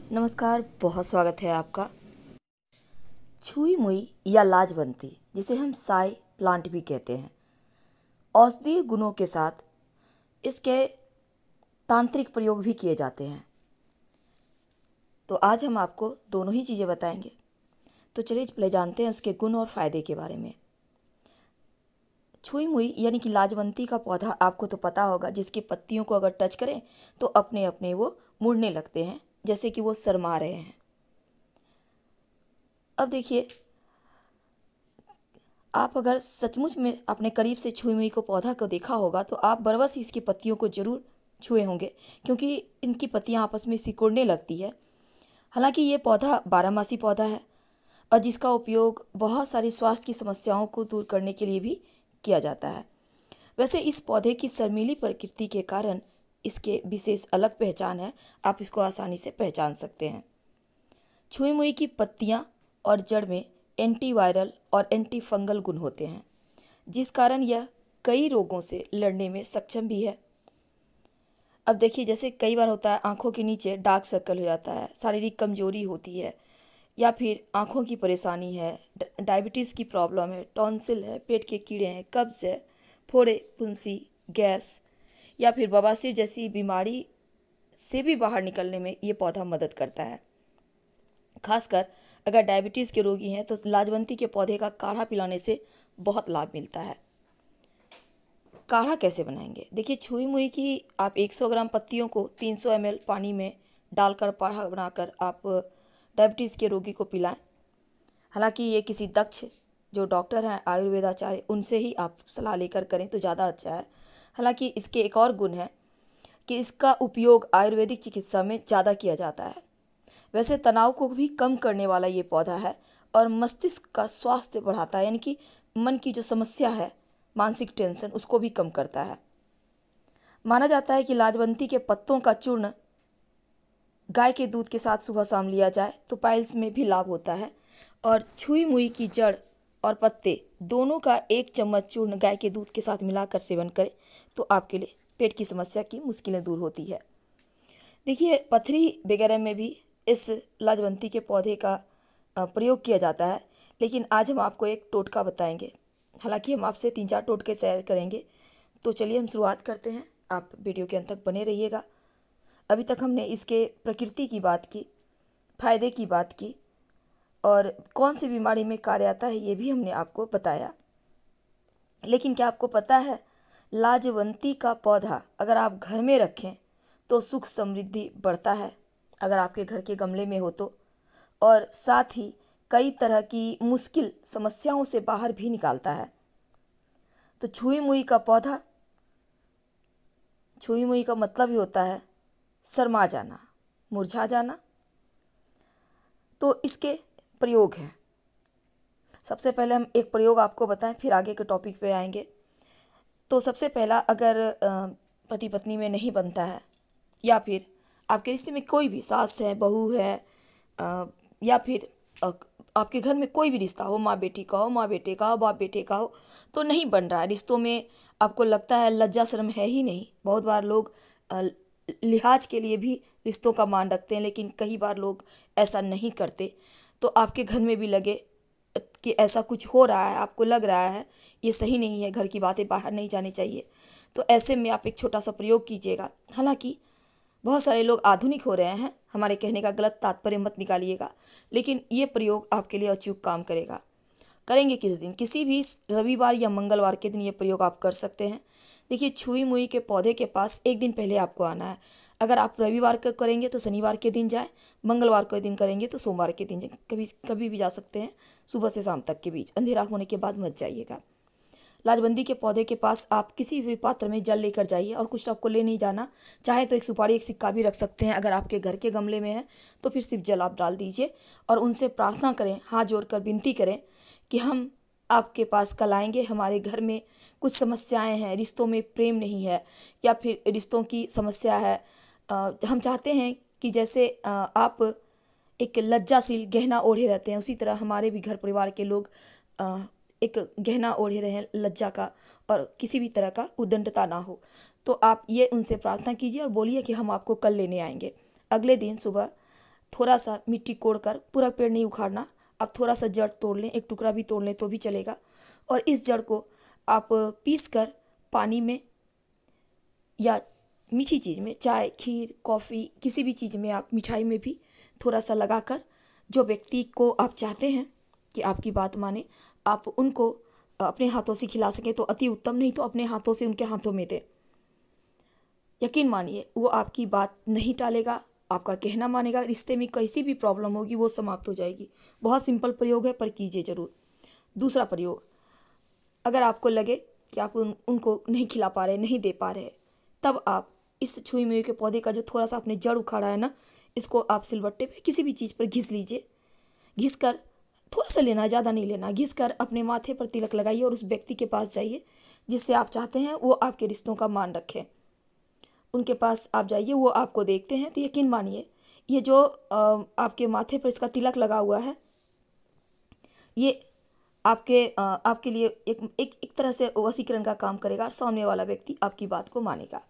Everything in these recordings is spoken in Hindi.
नमस्कार, बहुत स्वागत है आपका। छुई मुई या लाजवंती, जिसे हम साई प्लांट भी कहते हैं, औषधीय गुणों के साथ इसके तांत्रिक प्रयोग भी किए जाते हैं। तो आज हम आपको दोनों ही चीज़ें बताएंगे। तो चलिए पहले जानते हैं उसके गुण और फायदे के बारे में। छुई मुई यानी कि लाजवंती का पौधा आपको तो पता होगा, जिसकी पत्तियों को अगर टच करें तो अपने अपने वो मुड़ने लगते हैं, जैसे कि वो शर्मा रहे हैं। अब देखिए, आप अगर सचमुच में अपने करीब से छुई मुई को पौधा को देखा होगा तो आप बरबस ही इसकी पत्तियों को जरूर छुए होंगे, क्योंकि इनकी पत्तियां आपस में सिकुड़ने लगती है। हालांकि ये पौधा बारहमासी पौधा है और जिसका उपयोग बहुत सारी स्वास्थ्य की समस्याओं को दूर करने के लिए भी किया जाता है। वैसे इस पौधे की शर्मीली प्रकृति के कारण इसके विशेष अलग पहचान है, आप इसको आसानी से पहचान सकते हैं। छुई मुई की पत्तियां और जड़ में एंटीवायरल और एंटी फंगल गुण होते हैं, जिस कारण यह कई रोगों से लड़ने में सक्षम भी है। अब देखिए, जैसे कई बार होता है आंखों के नीचे डार्क सर्कल हो जाता है, शारीरिक कमजोरी होती है, या फिर आंखों की परेशानी है, डायबिटीज़ की प्रॉब्लम है, टॉन्सिल है, पेट के कीड़े हैं, कब्ज है, फोड़े, फुंसी, गैस या फिर बवासीर जैसी बीमारी से भी बाहर निकलने में ये पौधा मदद करता है। खासकर अगर डायबिटीज़ के रोगी हैं तो लाजवंती के पौधे का काढ़ा पिलाने से बहुत लाभ मिलता है। काढ़ा कैसे बनाएंगे? देखिए, छुई मुई की आप 100 ग्राम पत्तियों को 300 ml पानी में डालकर काढ़ा बनाकर आप डायबिटीज़ के रोगी को पिलाएं। हालांकि ये किसी दक्ष जो डॉक्टर हैं, आयुर्वेदाचार्य, उनसे ही आप सलाह लेकर करें तो ज़्यादा अच्छा है। हालांकि इसके एक और गुण है कि इसका उपयोग आयुर्वेदिक चिकित्सा में ज़्यादा किया जाता है। वैसे तनाव को भी कम करने वाला ये पौधा है और मस्तिष्क का स्वास्थ्य बढ़ाता है, यानी कि मन की जो समस्या है, मानसिक टेंशन, उसको भी कम करता है। माना जाता है कि लाजवंती के पत्तों का चूर्ण गाय के दूध के साथ सुबह शाम लिया जाए तो पाइल्स में भी लाभ होता है। और छुई मुई की जड़ और पत्ते दोनों का 1 चम्मच चूर्ण गाय के दूध के साथ मिलाकर सेवन करें तो आपके लिए पेट की समस्या की मुश्किलें दूर होती है। देखिए, पथरी वगैरह में भी इस लाजवंती के पौधे का प्रयोग किया जाता है, लेकिन आज हम आपको एक टोटका बताएंगे। हालांकि हम आपसे 3-4 टोटके शेयर करेंगे। तो चलिए हम शुरुआत करते हैं, आप वीडियो के अंत तक बने रहिएगा। अभी तक हमने इसके प्रकृति की बात की, फायदे की बात की और कौन सी बीमारी में कार्य आता है ये भी हमने आपको बताया। लेकिन क्या आपको पता है, लाजवंती का पौधा अगर आप घर में रखें तो सुख समृद्धि बढ़ता है, अगर आपके घर के गमले में हो तो, और साथ ही कई तरह की मुश्किल समस्याओं से बाहर भी निकालता है। तो छुई मुई का पौधा, छुई मुई का मतलब ही होता है शर्मा जाना, मुरझा जाना। तो इसके प्रयोग हैं। सबसे पहले हम एक प्रयोग आपको बताएं, फिर आगे के टॉपिक पे आएंगे। तो सबसे पहला, अगर पति पत्नी में नहीं बनता है या फिर आपके रिश्ते में कोई भी सास है, बहू है, या फिर आपके घर में कोई भी रिश्ता हो, माँ बेटी का हो, माँ बेटे का हो, बाप बेटे का हो, तो नहीं बन रहा है रिश्तों में, आपको लगता है लज्जा शर्म है ही नहीं। बहुत बार लोग लिहाज के लिए भी रिश्तों का मान रखते हैं, लेकिन कई बार लोग ऐसा नहीं करते। तो आपके घर में भी लगे कि ऐसा कुछ हो रहा है, आपको लग रहा है ये सही नहीं है, घर की बातें बाहर नहीं जानी चाहिए, तो ऐसे में आप एक छोटा सा प्रयोग कीजिएगा। हालांकि बहुत सारे लोग आधुनिक हो रहे हैं, हमारे कहने का गलत तात्पर्य मत निकालिएगा, लेकिन ये प्रयोग आपके लिए अचूक काम करेगा। करेंगे किस दिन? किसी भी रविवार या मंगलवार के दिन ये प्रयोग आप कर सकते हैं। देखिए, छुई मुई के पौधे के पास एक दिन पहले आपको आना है। अगर आप रविवार को करेंगे तो शनिवार के दिन जाएं, मंगलवार के दिन करेंगे तो सोमवार के दिन जाएं, कभी कभी भी जा सकते हैं, सुबह से शाम तक के बीच, अंधेरा होने के बाद मत जाइएगा। लाजवंती के पौधे के पास आप किसी भी पात्र में जल लेकर जाइए, और कुछ आपको ले नहीं जाना। चाहे तो एक सुपारी, एक सिक्का भी रख सकते हैं। अगर आपके घर के गमले में है तो फिर सिर्फ जल आप डाल दीजिए और उनसे प्रार्थना करें, हाथ जोड़कर विनती करें कि हम आपके पास कल आएंगे, हमारे घर में कुछ समस्याएं हैं, रिश्तों में प्रेम नहीं है या फिर रिश्तों की समस्या है। हम चाहते हैं कि जैसे आप एक लज्जाशील गहना ओढ़े रहते हैं, उसी तरह हमारे भी घर परिवार के लोग एक गहना ओढ़े रहें लज्जा का, और किसी भी तरह का उद्दंडता ना हो। तो आप ये उनसे प्रार्थना कीजिए और बोलिए कि हम आपको कल लेने आएंगे। अगले दिन सुबह थोड़ा सा मिट्टी कोड़कर, पूरा पेड़ नहीं उखाड़ना, आप थोड़ा सा जड़ तोड़ लें, एक टुकड़ा भी तोड़ लें तो भी चलेगा। और इस जड़ को आप पीस कर पानी में या मीठी चीज़ में, चाय, खीर, कॉफ़ी, किसी भी चीज़ में, आप मिठाई में भी थोड़ा सा लगाकर, जो व्यक्ति को आप चाहते हैं कि आपकी बात माने, आप उनको अपने हाथों से खिला सकें तो अति उत्तम, नहीं तो अपने हाथों से उनके हाथों में दें। यकीन मानिए वो आपकी बात नहीं टालेगा, आपका कहना मानेगा, रिश्ते में कैसी भी प्रॉब्लम होगी वो समाप्त हो जाएगी। बहुत सिंपल प्रयोग है, पर कीजिए ज़रूर। दूसरा प्रयोग, अगर आपको लगे कि आप उनको नहीं खिला पा रहे, नहीं दे पा रहे, तब आप इस छुई मुई के पौधे का जो थोड़ा सा आपने जड़ उखाड़ा है ना, इसको आप सिलबट्टे पे किसी भी चीज़ पर घिस लीजिए। घिस कर, थोड़ा सा लेना, ज़्यादा नहीं लेना, घिस कर अपने माथे पर तिलक लगाइए और उस व्यक्ति के पास जाइए जिससे आप चाहते हैं वो आपके रिश्तों का मान रखें। उनके पास आप जाइए, वो आपको देखते हैं तो यकीन मानिए ये जो आपके माथे पर इसका तिलक लगा हुआ है, ये आपके लिए एक तरह से वशीकरण का काम करेगा और सामने वाला व्यक्ति आपकी बात को मानेगा।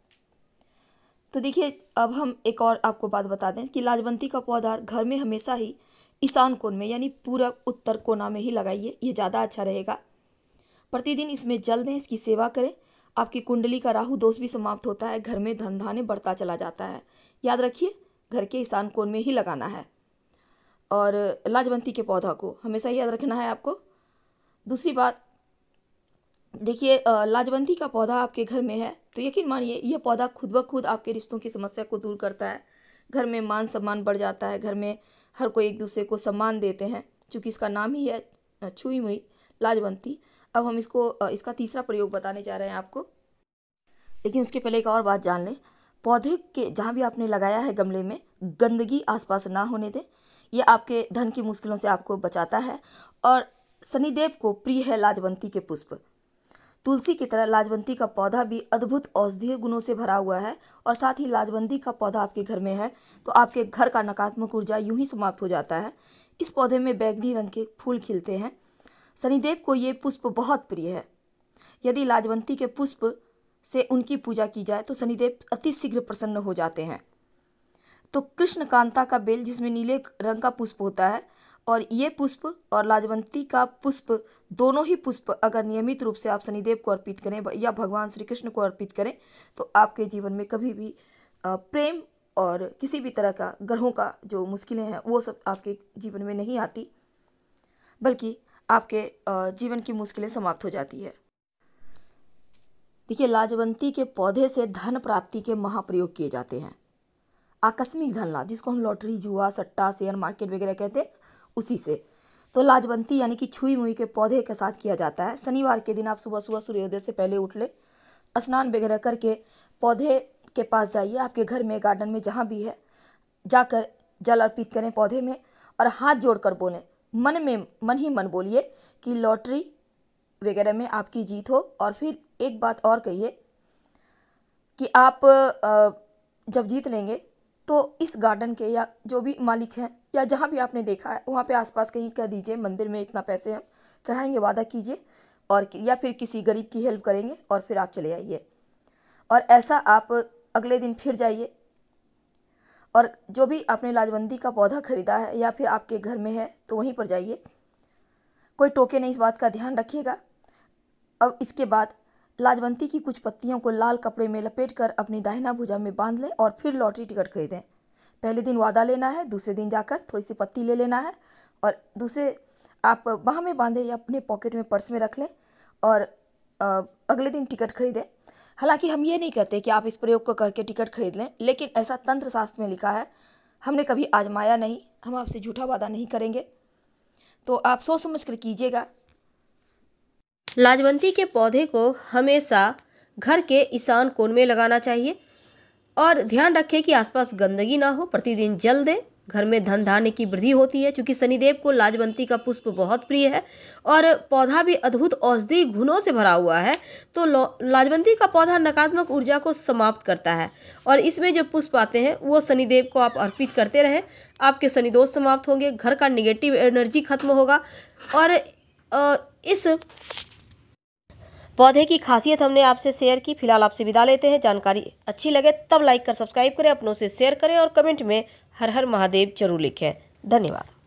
तो देखिए, अब हम एक और आपको बात बता दें कि लाजवंती का पौधा घर में हमेशा ही ईशान कोण में, यानी पूरब उत्तर कोना में ही लगाइए, ये ज़्यादा अच्छा रहेगा। प्रतिदिन इसमें जल दें, इसकी सेवा करें, आपकी कुंडली का राहु दोष भी समाप्त होता है, घर में धन धान्य बढ़ता चला जाता है। याद रखिए, घर के ईशान कोण में ही लगाना है और लाजवंती के पौधा को हमेशा याद रखना है आपको। दूसरी बात देखिए, लाजवंती का पौधा आपके घर में है तो यकीन मानिए यह पौधा खुद ब खुद आपके रिश्तों की समस्या को दूर करता है। घर में मान सम्मान बढ़ जाता है, घर में हर कोई एक दूसरे को सम्मान देते हैं, चूँकि इसका नाम ही है छुई मुई लाजवंती। अब हम इसका तीसरा प्रयोग बताने जा रहे हैं आपको, लेकिन उसके पहले एक और बात जान लें। पौधे के जहाँ भी आपने लगाया है गमले में, गंदगी आसपास ना होने दें, यह आपके धन की मुश्किलों से आपको बचाता है। और शनिदेव को प्रिय है लाजवंती के पुष्प। तुलसी की तरह लाजवंती का पौधा भी अद्भुत औषधीय गुणों से भरा हुआ है, और साथ ही लाजवंती का पौधा आपके घर में है तो आपके घर का नकारात्मक ऊर्जा यूं ही समाप्त हो जाता है। इस पौधे में बैगनी रंग के फूल खिलते हैं। शनिदेव को ये पुष्प बहुत प्रिय है। यदि लाजवंती के पुष्प से उनकी पूजा की जाए तो शनिदेव अति शीघ्र प्रसन्न हो जाते हैं। तो कृष्णकांता का बेल, जिसमें नीले रंग का पुष्प होता है, और ये पुष्प और लाजवंती का पुष्प, दोनों ही पुष्प अगर नियमित रूप से आप शनिदेव को अर्पित करें या भगवान श्री कृष्ण को अर्पित करें तो आपके जीवन में कभी भी प्रेम और किसी भी तरह का ग्रहों का जो मुश्किलें हैं वो सब आपके जीवन में नहीं आती, बल्कि आपके जीवन की मुश्किलें समाप्त हो जाती है। देखिए, लाजवंती के पौधे से धन प्राप्ति के महाप्रयोग किए जाते हैं। आकस्मिक धन लाभ, जिसको हम लॉटरी, जुआ, सट्टा, शेयर मार्केट वगैरह कहते हैं, उसी से। तो लाजवंती यानी कि छुई मुई के पौधे के साथ किया जाता है। शनिवार के दिन आप सुबह सुबह सूर्योदय से पहले उठ ले, स्नान वगैरह करके पौधे के पास जाइए, आपके घर में, गार्डन में, जहाँ भी है, जाकर जल अर्पित करें पौधे में और हाथ जोड़कर बोलें, मन ही मन बोलिए कि लॉटरी वगैरह में आपकी जीत हो। और फिर एक बात और कहिए कि आप जब जीत लेंगे तो इस गार्डन के या जो भी मालिक हैं या जहाँ भी आपने देखा है वहाँ पे आसपास कहीं कह दीजिए, मंदिर में इतना पैसे हम चढ़ाएंगे, वादा कीजिए, और या फिर किसी गरीब की हेल्प करेंगे, और फिर आप चले आइए। और ऐसा आप अगले दिन फिर जाइए, और जो भी आपने लाजवंती का पौधा खरीदा है या फिर आपके घर में है तो वहीं पर जाइए, कोई टोके नहीं, इस बात का ध्यान रखिएगा। अब इसके बाद लाजवंती की कुछ पत्तियों को लाल कपड़े में लपेटकर अपनी दाहिना भुजा में बांध लें और फिर लॉटरी टिकट खरीदें। पहले दिन वादा लेना है, दूसरे दिन जाकर थोड़ी सी पत्ती ले लेना है और दूसरे आप बाह में बांधे या अपने पॉकेट में, पर्स में रख लें और अगले दिन टिकट खरीदें। हालांकि हम ये नहीं कहते कि आप इस प्रयोग को करके टिकट खरीद लें, लेकिन ऐसा तंत्र शास्त्र में लिखा है, हमने कभी आजमाया नहीं, हम आपसे झूठा वादा नहीं करेंगे, तो आप सोच समझ कर कीजिएगा। लाजवंती के पौधे को हमेशा घर के ईशान कोण में लगाना चाहिए और ध्यान रखें कि आसपास गंदगी ना हो। प्रतिदिन जल दें, घर में धन धान्य की वृद्धि होती है। क्योंकि शनिदेव को लाजवंती का पुष्प बहुत प्रिय है और पौधा भी अद्भुत औषधि गुणों से भरा हुआ है, तो लाजवंती का पौधा नकारात्मक ऊर्जा को समाप्त करता है और इसमें जो पुष्प आते हैं वो शनिदेव को आप अर्पित करते रहें, आपके शनिदोष समाप्त होंगे, घर का निगेटिव एनर्जी खत्म होगा। और इस पौधे की खासियत हमने आपसे शेयर की। फिलहाल आपसे विदा लेते हैं। जानकारी अच्छी लगे तब लाइक कर सब्सक्राइब करें, अपनों से शेयर करें और कमेंट में हर हर महादेव जरूर लिखें। धन्यवाद।